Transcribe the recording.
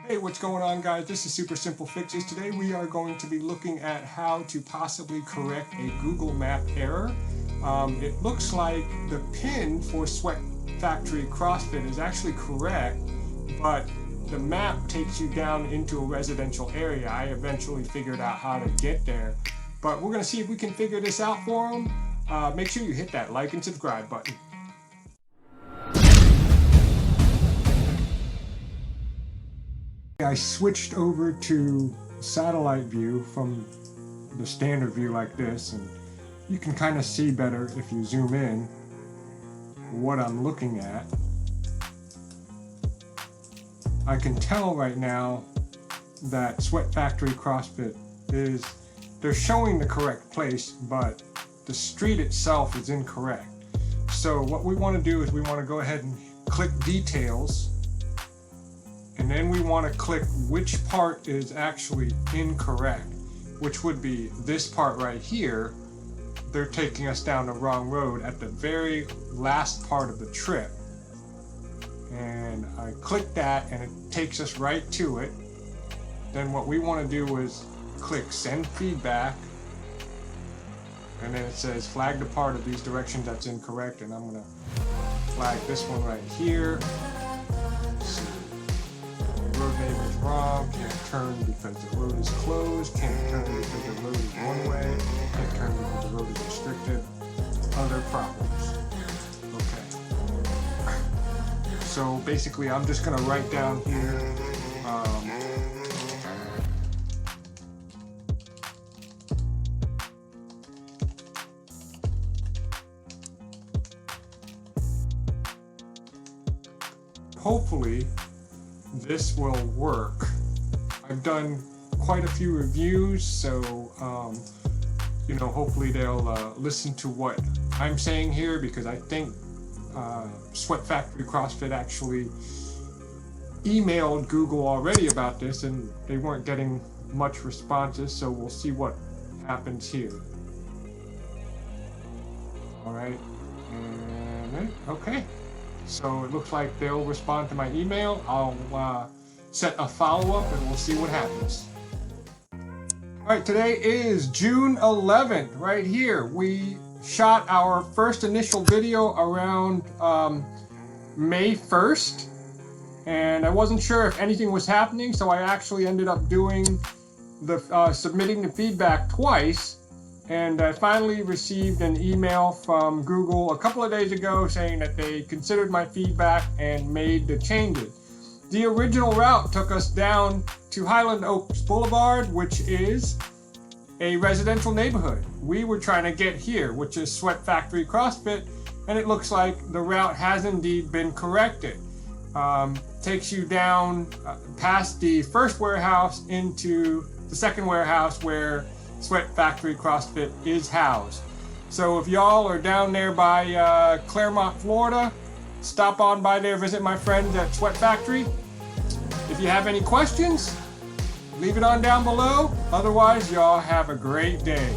Hey, what's going on, guys? This is Super Simple Fixes. Today we are going to be looking at how to possibly correct a Google Map error. It looks like the pin for Sweat Factory CrossFit is actually correct, but the map takes you down into a residential area. I eventually figured out how to get there, but we're going to see if we can figure this out for them. Make sure you hit that like and subscribe button. I switched over to satellite view from the standard view like this, and you can kind of see better if you zoom in what I'm looking at. I can tell right now that Sweat Factory CrossFit they're showing the correct place, but the street itself is incorrect. So what we want to do is we want to go ahead and click details, and then we want to click which part is actually incorrect, which would be this part right here. They're taking us down the wrong road at the very last part of the trip. And I click that and it takes us right to it. Then what we want to do is click send feedback. And then it says flag the part of these directions that's incorrect. And I'm going to flag this one right here. Road name is wrong, can't turn because the road is closed, can't turn because the road is one way, can't turn because the road is restricted, other problems. Okay. So basically I'm just going to write down here, hopefully this will work. I've done quite a few reviews, so hopefully they'll listen to what I'm saying here, because I think Sweat Factory CrossFit actually emailed Google already about this and they weren't getting much responses, so we'll see what happens here. Alright, and then, okay. So it looks like they'll respond to my email. I'll set a follow-up and we'll see what happens. Alright, today is June 11th, right here. We shot our first initial video around May 1st, and I wasn't sure if anything was happening, so I actually ended up doing the submitting the feedback twice. And I finally received an email from Google a couple of days ago saying that they considered my feedback and made the changes. The original route took us down to Highland Oaks Boulevard, which is a residential neighborhood. We were trying to get here, which is Sweat Factory CrossFit, and it looks like the route has indeed been corrected. Takes you down past the first warehouse into the second warehouse where Sweat Factory CrossFit is housed. So if y'all are down there by Claremont, Florida, stop on by there, visit my friends at Sweat Factory. If you have any questions, leave it on down below. Otherwise, y'all have a great day.